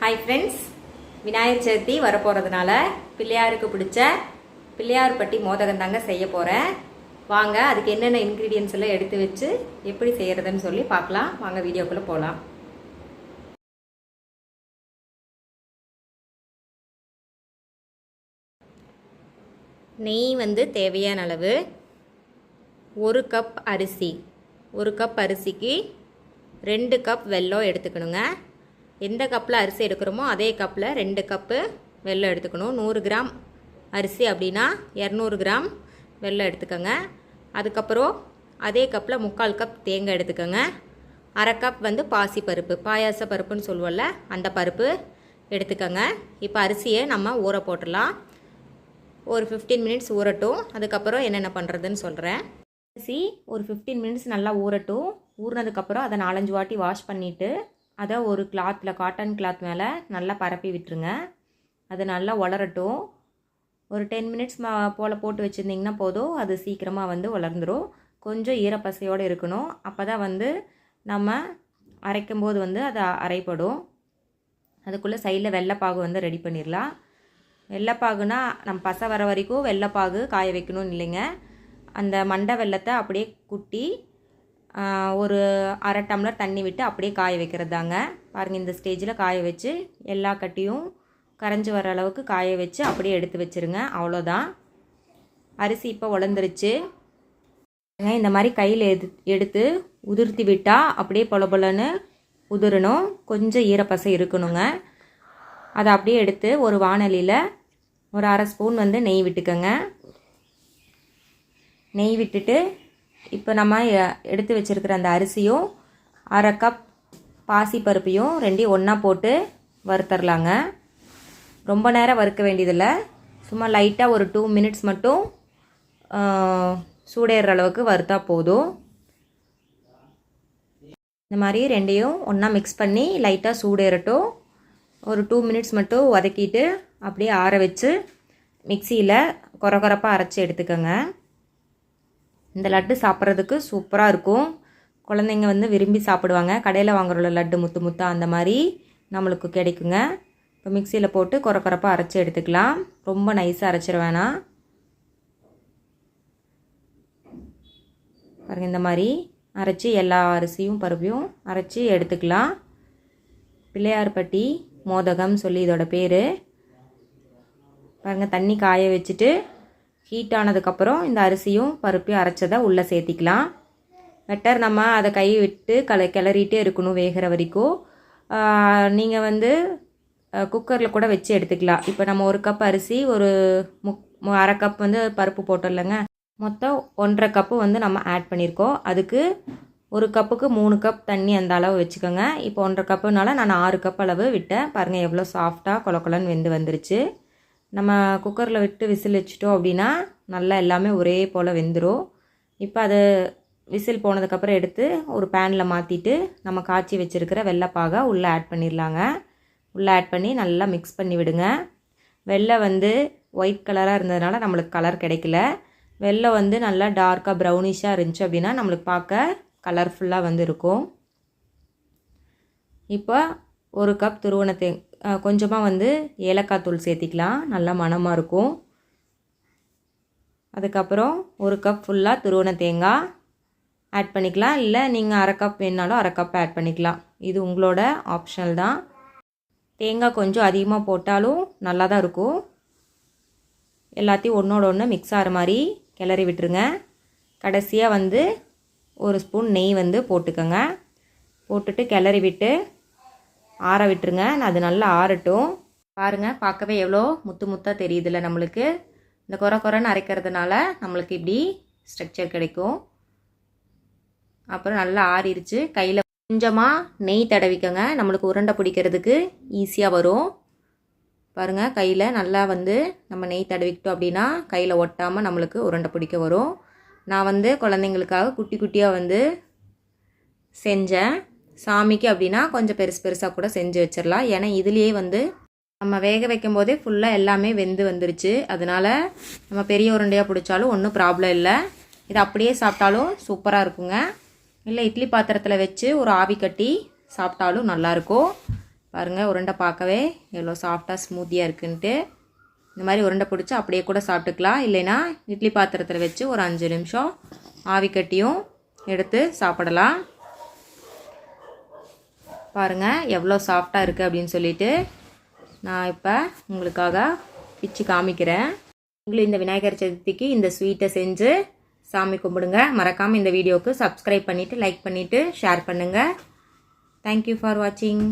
Hi friends, Vinayagar Chaturthi வரப்போகிறதுனால பிள்ளையாருக்கு பிடிச்ச பிள்ளையார் பட்டி மோதகம் தாங்க செய்ய போகிறேன். வாங்க, அதுக்கு என்னென்ன இன்க்ரீடியன்ஸ் எல்லாம் எடுத்து வச்சு எப்படி செய்கிறதுன்னு சொல்லி பார்க்கலாம். வாங்க வீடியோக்குள்ளே போகலாம். நெய் தேவையான அளவு, 1 கப் அரிசி, 1 கப் அரிசிக்கு 2 கப் வெல்லம் எடுத்துக்கணுங்க. எந்த கப்பில் அரிசி எடுக்கிறோமோ அதே கப்பில் 2 கப்பு வெல்லம் எடுத்துக்கணும். 100 கிராம் அரிசி அப்படின்னா 200 கிராம் வெல்லம் எடுத்துக்கோங்க. அதுக்கப்புறம் அதே கப்பில் 3/4 கப் தேங்காய் எடுத்துக்கோங்க. 1/2 கப் பாசி பருப்பு, பாயாச பருப்புன்னு சொல்லுவோம்ல, அந்த பருப்பு எடுத்துக்கோங்க. இப்போ அரிசியை நம்ம ஊற போட்டுடலாம். ஒரு 15 மினிட்ஸ் ஊறட்டும். அதுக்கப்புறம் என்னென்ன பண்ணுறதுன்னு சொல்கிறேன். அரிசி ஒரு 15 மினிட்ஸ் நல்லா ஊறட்டும். ஊறினதுக்கப்புறம் அதை 4-5 வாட்டி வாஷ் பண்ணிவிட்டு அதை ஒரு கிளாத்தில், காட்டன் கிளாத் மேலே நல்லா பரப்பி விட்டுருங்க. அது நல்லா வளரட்டும். ஒரு 10 மினிட்ஸ் போல் போட்டு வச்சுருந்திங்கன்னா போதும். அது சீக்கிரமாக வளர்ந்துடும். கொஞ்சம் ஈரப்பசையோடு இருக்கணும். அப்போ தான் நம்ம அரைக்கும்போது அது அரைப்படும். அதுக்குள்ளே சைடில் வெள்ளைப்பாகு ரெடி பண்ணிடலாம். வெள்ளைப்பாகுனா நம்ம பசை வர வரைக்கும் வெள்ளைப்பாகு காய வைக்கணும்னு இல்லைங்க. அந்த மண்டை வெள்ளத்தை அப்படியே குட்டி ஒரு 1/2 டம்ளர் தண்ணி விட்டு அப்படியே காய வைக்கிறது தாங்க. பாருங்கள், இந்த ஸ்டேஜில் காய வச்சு எல்லா கட்டியும் கரைஞ்சி வர அளவுக்கு காய வச்சு அப்படியே எடுத்து வச்சுருங்க. அவ்வளோதான். அரிசி இப்போ உலர்ந்துருச்சு. இந்த மாதிரி கையில் எடுத்து உதிர்த்தி விட்டால் அப்படியே பொலன்னு உதிரணும். கொஞ்சம் ஈரப்பசை இருக்கணுங்க. அதை அப்படியே எடுத்து ஒரு வாணலியில் ஒரு 1/2 ஸ்பூன் நெய் விட்டுக்கோங்க. நெய் விட்டுட்டு இப்போ நம்ம எடுத்து வச்சுருக்கிற அந்த அரிசியும் 1/2 கப் பாசி பருப்பையும் 2 ஒன்றா போட்டு வறுத்தரலாங்க. ரொம்ப நேரம் வறுக்க வேண்டியதில்லை. சும்மா லைட்டாக ஒரு 2 மினிட்ஸ் மட்டும் சூடேற அளவுக்கு வறுத்தா போதும். இந்த மாதிரி 2யும் ஒன்றா மிக்ஸ் பண்ணி லைட்டாக சூடேறட்டும். ஒரு 2 மினிட்ஸ் மட்டும் வதக்கிட்டு அப்படியே ஆற வச்சு மிக்சியில் கொரகொரப்பாக அரைச்சி எடுத்துக்கோங்க. இந்த லட்டு சாப்பிட்றதுக்கு சூப்பராக இருக்கும். குழந்தைங்க விரும்பி சாப்பிடுவாங்க. கடையில் வாங்குற லட்டு முத்து முத்தாக அந்த மாதிரி நம்மளுக்கு கிடைக்குங்க. இப்போ மிக்சியில் போட்டு கொரகொரப்பாக அரைச்சி எடுத்துக்கலாம். ரொம்ப நைஸாக அரைச்சிட வேணாம். பாருங்கள், இந்த மாதிரி அரைச்சி எல்லா அரிசியும் பருப்பையும் அரைச்சி எடுத்துக்கலாம். பிள்ளையார் பட்டி மோதகம் சொல்லி இதோட பேர். பாருங்கள், தண்ணி காய வச்சுட்டு ஹீட் ஆனதுக்கப்புறம் இந்த அரிசியும் பருப்பையும் அரைச்சதை உள்ளே சேர்த்திக்கலாம். பெட்டர் நம்ம அதை கை விட்டு கிளறிட்டே இருக்கணும் வேகிற வரைக்கும். நீங்கள் குக்கரில் கூட வச்சு எடுத்துக்கலாம். இப்போ நம்ம 1 கப் அரிசி ஒரு 1/2 கப் பருப்பு போட்டோம்லங்க. மொத்தம் 1/2 கப்பு நம்ம ஆட் பண்ணியிருக்கோம். அதுக்கு 1 கப்புக்கு 3 கப் தண்ணி அந்த அளவு வச்சுக்கோங்க. இப்போ 1/2 கப்புனால நான் 6 கப் அளவு விட்டேன். பாருங்கள், எவ்வளோ சாஃப்டாக கொலன்னு வந்துருச்சு. நம்ம குக்கரில் விட்டு விசில் வச்சிட்டோம் அப்படின்னா நல்லா எல்லாமே ஒரே போல் வெந்துடும். இப்போ அது விசில் போனதுக்கப்புறம் எடுத்து ஒரு பேனில் மாற்றிட்டு நம்ம காய்ச்சி வச்சுருக்கிற வெள்ளைப்பாகை உள்ளே ஆட் பண்ணிடலாங்க. உள்ளே ஆட் பண்ணி நல்லா மிக்ஸ் பண்ணி விடுங்க. வெள்ளை ஒயிட் கலராக இருந்ததுனால நம்மளுக்கு கலர் கிடைக்கல. வெள்ளை நல்லா டார்க்காக ப்ரௌனிஷாக இருந்துச்சு அப்படின்னா நம்மளுக்கு பார்க்க கலர்ஃபுல்லாக இருக்கும். இப்போ 1 கப் துருவன கொஞ்சமாக ஏலக்காய் தூள் சேர்த்திக்கலாம். நல்லா மணமாக இருக்கும். அதுக்கப்புறம் 1 கப் ஃபுல்லாக துருவன தேங்காய் ஆட் பண்ணிக்கலாம். இல்லை நீங்கள் 1/2 கப் வேணாலும் 1/2 கப் ஆட் பண்ணிக்கலாம். இது உங்களோட ஆப்ஷனல் தான். தேங்காய் கொஞ்சம் அதிகமாக போட்டாலும் நல்லா தான் இருக்கும். எல்லாத்தையும் ஒன்றோட ஒன்று மிக்ஸ் ஆகிற மாதிரி கிளறி விட்டுருங்க. கடைசியாக 1 ஸ்பூன் நெய் போட்டுக்கோங்க. போட்டுட்டு கிளறி விட்டு ஆற விட்டுருங்க. அது நல்லா ஆறட்டும். பாருங்கள், பார்க்கவே எவ்வளோ முத்து முத்தாக தெரியுதுல்ல நம்மளுக்கு. இந்த கொரன்னு அரைக்கிறதுனால நம்மளுக்கு இப்படி ஸ்ட்ரக்சர் கிடைக்கும். அப்புறம் நல்லா ஆறிடுச்சு. கையில் கொஞ்சமாக நெய் தடவிக்கங்க. நம்மளுக்கு உருண்டை பிடிக்கிறதுக்கு ஈஸியாக வரும். பாருங்கள், கையில் நல்லா நம்ம நெய் தடவிக்கிட்டோம் அப்படின்னா கையில் ஒட்டாமல் நம்மளுக்கு உருண்டை பிடிக்க வரும். நான் குழந்தைங்களுக்காக குட்டி குட்டியாக செஞ்சேன். சாமிக்கு அப்படின்னா கொஞ்சம் பெருசாக கூட செஞ்சு வச்சிடலாம். ஏன்னா இதுலேயே நம்ம வேக வைக்கும் போதே ஃபுல்லாக எல்லாமே வந்துருச்சு. அதனால் நம்ம பெரிய உருண்டையாக பிடிச்சாலும் ஒன்றும் ப்ராப்ளம் இல்லை. இது அப்படியே சாப்பிட்டாலும் சூப்பராக இருக்குங்க. இல்லை இட்லி பாத்திரத்தில் வச்சு ஒரு ஆவி கட்டி சாப்பிட்டாலும் நல்லாயிருக்கும். பாருங்கள் உருண்டை பார்க்கவே எவ்வளோ சாஃப்டாக ஸ்மூத்தியாக இருக்குன்ட்டு. இந்த மாதிரி உருண்டை பிடிச்சி அப்படியே கூட சாப்பிட்டுக்கலாம். இல்லைன்னா இட்லி பாத்திரத்தில் வச்சு ஒரு 5 நிமிஷம் ஆவி கட்டியும் எடுத்து சாப்பிடலாம். பாருங்கள் எவ்வளோ சாஃப்டாக இருக்குது அப்படின்னு சொல்லிட்டு நான் இப்போ உங்களுக்காக பிச்சு காமிக்கிறேன். நீங்களும் இந்த விநாயகர் சதுர்த்திக்கு இந்த ஸ்வீட்டை செஞ்சு சாமி கும்பிடுங்க. மறக்காமல் இந்த வீடியோவுக்கு சப்ஸ்கிரைப் பண்ணிவிட்டு லைக் பண்ணிவிட்டு ஷேர் பண்ணுங்கள். தேங்க்யூ ஃபார் வாட்சிங்.